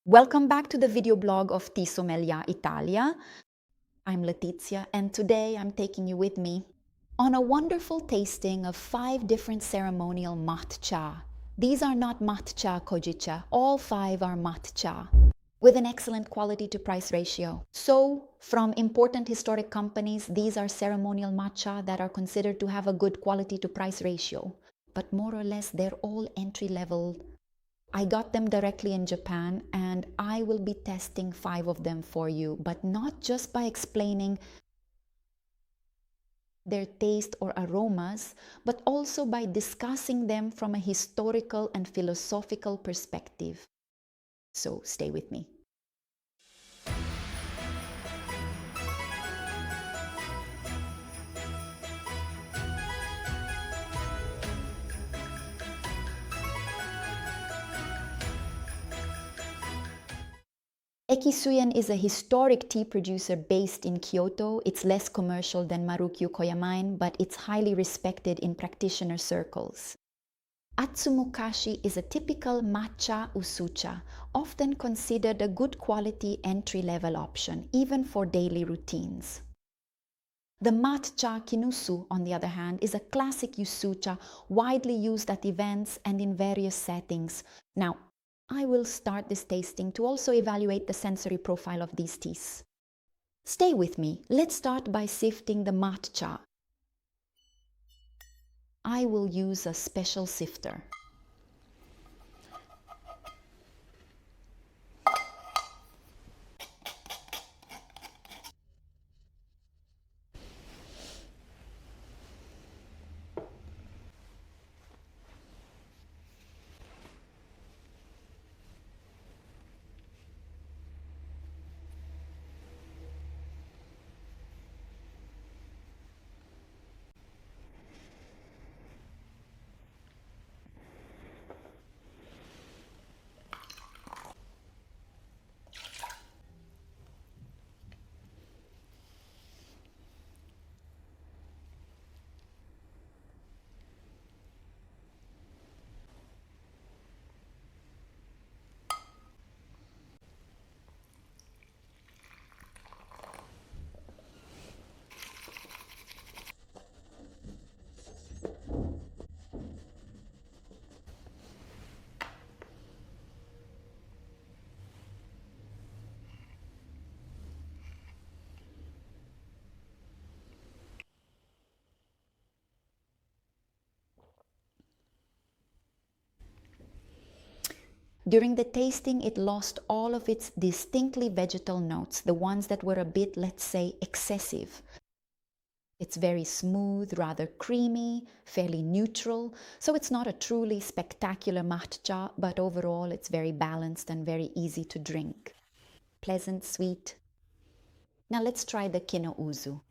Welcome back to the video blog of Sommelier Italia. I'm Letizia and today I'm taking you with me on a wonderful tasting of 5 different ceremonial matcha. These are not matcha kojicha, all 5 are matcha with an excellent quality to price ratio. So, from important historic companies, these are ceremonial matcha that are considered to have a good quality to price ratio, but more or less they're all entry level. I got them directly in Japan and I will be testing 5 of them for you, but not just by explaining their taste or aromas, but also by discussing them from a historical and philosophical perspective. So stay with me. Hekisuien is a historic tea producer based in Kyoto. It's less commercial than Marukyu Koyamaen, but it's highly respected in practitioner circles. Hatsumukashi is a typical matcha usucha, often considered a good quality entry-level option, even for daily routines. The matcha kinusu, on the other hand, is a classic usucha widely used at events and in various settings. Now, I will start this tasting to also evaluate the sensory profile of these teas. Stay with me. Let's start by sifting the matcha. I will use a special sifter. During the tasting, it lost all of its distinctly vegetal notes, the ones that were a bit, let's say, excessive. It's very smooth, rather creamy, fairly neutral, so it's not a truly spectacular matcha, but overall it's very balanced and very easy to drink. Pleasant, sweet. Now let's try the kino uzu.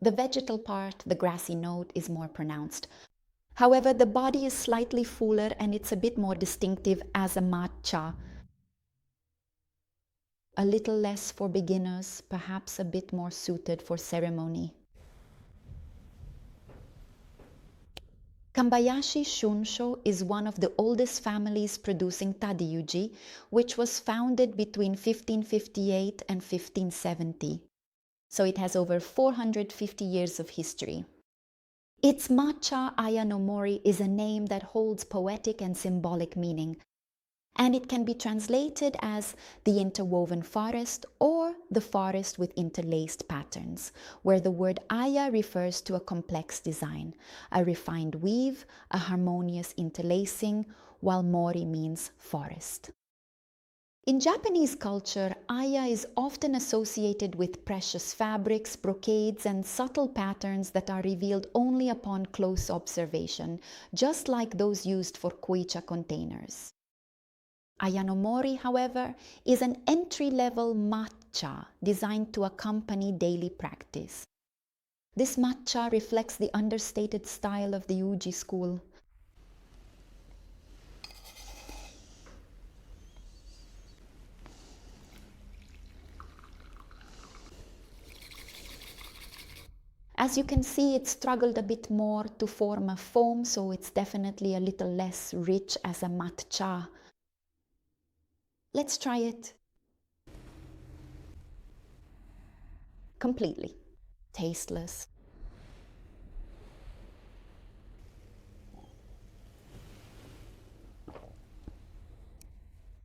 The vegetal part, the grassy note, is more pronounced. However, the body is slightly fuller and it's a bit more distinctive as a matcha. A little less for beginners, perhaps a bit more suited for ceremony. Kanbayashi Shunshoo is one of the oldest families producing tadiyuji, which was founded between 1558 and 1570. So it has over 450 years of history. Its matcha aya no Mori is a name that holds poetic and symbolic meaning, and it can be translated as the interwoven forest or the forest with interlaced patterns, where the word aya refers to a complex design, a refined weave, a harmonious interlacing, while Mori means forest. In Japanese culture, aya is often associated with precious fabrics, brocades, and subtle patterns that are revealed only upon close observation, just like those used for koicha containers. Aya no Mori, however, is an entry-level matcha designed to accompany daily practice. This matcha reflects the understated style of the Uji school. As you can see, it struggled a bit more to form a foam, so it's definitely a little less rich as a matcha. Let's try it. Completely tasteless.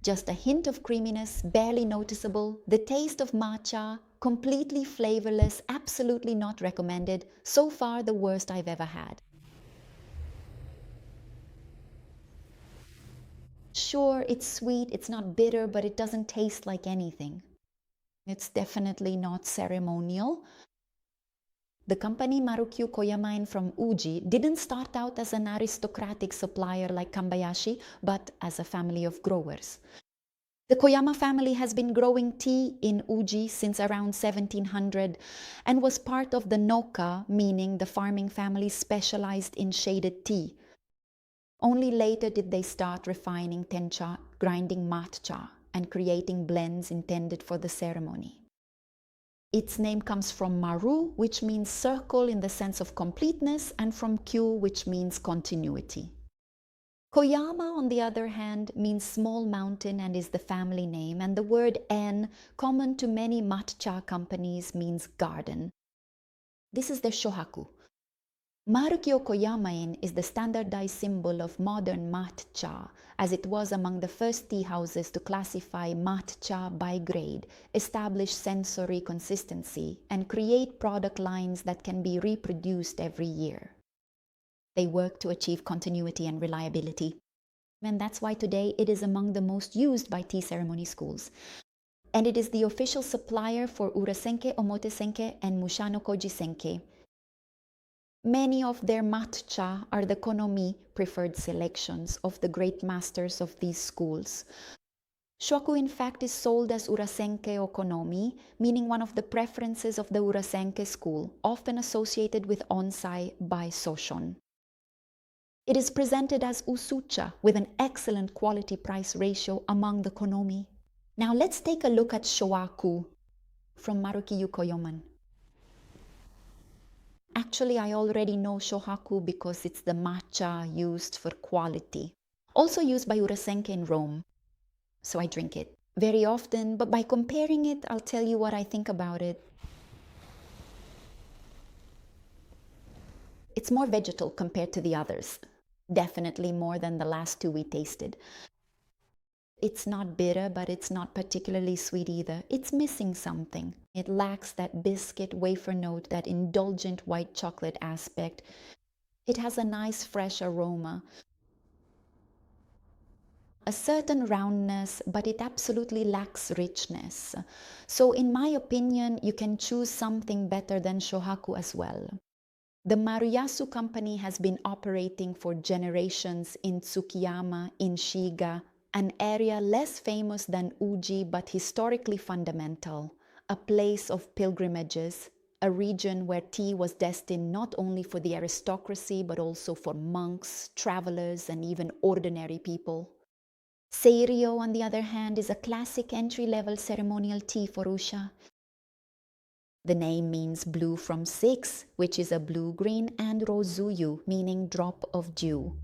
Just a hint of creaminess, barely noticeable. The taste of matcha, completely flavorless, absolutely not recommended. So far, the worst I've ever had. Sure, it's sweet, it's not bitter, but it doesn't taste like anything. It's definitely not ceremonial. The company Marukyu Koyamaen from Uji didn't start out as an aristocratic supplier like Kanbayashi, but as a family of growers. The Koyama family has been growing tea in Uji since around 1700 and was part of the Noka, meaning the farming family specialized in shaded tea. Only later did they start refining tencha, grinding matcha, and creating blends intended for the ceremony. Its name comes from Maru, which means circle in the sense of completeness, and from Kyu, which means continuity. Koyama, on the other hand, means small mountain and is the family name, and the word en, common to many matcha companies, means garden. This is the Shohaku. Marukyu Koyamaen is the standardized symbol of modern matcha, as it was among the first tea houses to classify matcha by grade, establish sensory consistency, and create product lines that can be reproduced every year. They work to achieve continuity and reliability. And that's why today it is among the most used by tea ceremony schools. And it is the official supplier for Urasenke, Omotesenke, and Mushano-koji Senke. Many of their matcha are the konomi preferred selections of the great masters of these schools. Shohaku, in fact, is sold as Urasenke Okonomi, meaning one of the preferences of the Urasenke school, often associated with onsai by Soshon. It is presented as usucha with an excellent quality-price ratio among the konomi. Now let's take a look at Shohaku from Marukyu Koyamaen. Actually, I already know Shohaku because it's the matcha used for quality. Also used by Urasenke in Rome. So I drink it very often, but by comparing it, I'll tell you what I think about it. It's more vegetal compared to the others. Definitely more than the last two we tasted. It's not bitter, but it's not particularly sweet either. It's missing something. It lacks that biscuit wafer note, that indulgent white chocolate aspect. It has a nice fresh aroma. A certain roundness, but it absolutely lacks richness. So in my opinion, you can choose something better than Shohaku as well. The Maruyasu company has been operating for generations in Tsukiyama, in Shiga, an area less famous than Uji but historically fundamental, a place of pilgrimages, a region where tea was destined not only for the aristocracy but also for monks, travelers, and even ordinary people. Seiro, on the other hand, is a classic entry-level ceremonial tea for Usha. The name means blue from 6, which is a blue-green, and rozuyu, meaning drop of dew.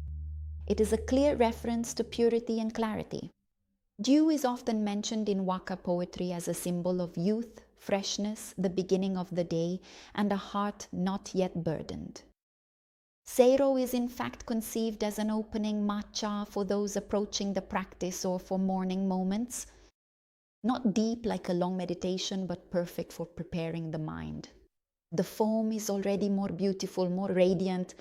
It is a clear reference to purity and clarity. Dew is often mentioned in waka poetry as a symbol of youth, freshness, the beginning of the day, and a heart not yet burdened. Seiro is in fact conceived as an opening matcha for those approaching the practice or for morning moments. Not deep like a long meditation, but perfect for preparing the mind. The foam is already more beautiful, more radiant.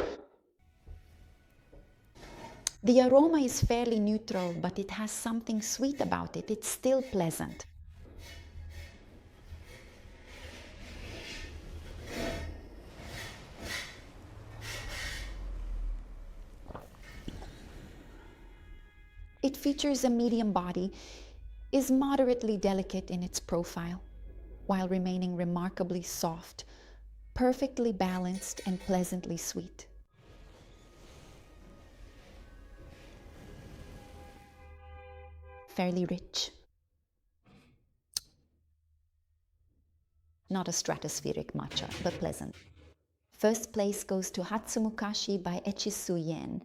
The aroma is fairly neutral, but it has something sweet about it. It's still pleasant. It features a medium body, is moderately delicate in its profile, while remaining remarkably soft, perfectly balanced and pleasantly sweet. Fairly rich. Not a stratospheric matcha, but pleasant. First place goes to Hatsumukashi by Hekisuien.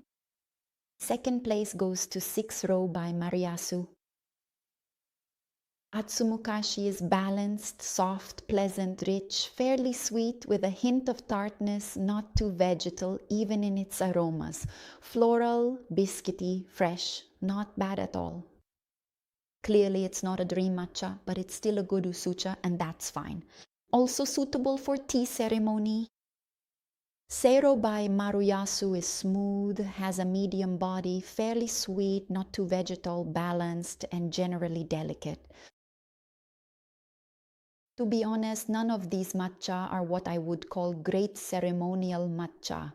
Second place goes to Seiro by Maruyasu. Hatsumukashi is balanced, soft, pleasant, rich, fairly sweet with a hint of tartness, not too vegetal even in its aromas. Floral, biscuity, fresh, not bad at all. Clearly it's not a dream matcha, but it's still a good usucha and that's fine. Also suitable for tea ceremony. Seiro by Maruyasu is smooth, has a medium body, fairly sweet, not too vegetal, balanced, and generally delicate. To be honest, none of these matcha are what I would call great ceremonial matcha.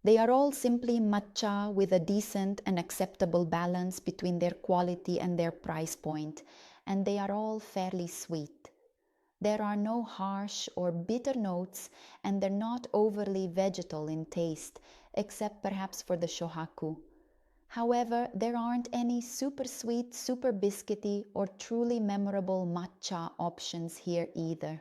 They are all simply matcha with a decent and acceptable balance between their quality and their price point, and they are all fairly sweet. There are no harsh or bitter notes, and they're not overly vegetal in taste, except perhaps for the Shohaku. However, there aren't any super sweet, super biscuity, or truly memorable matcha options here either.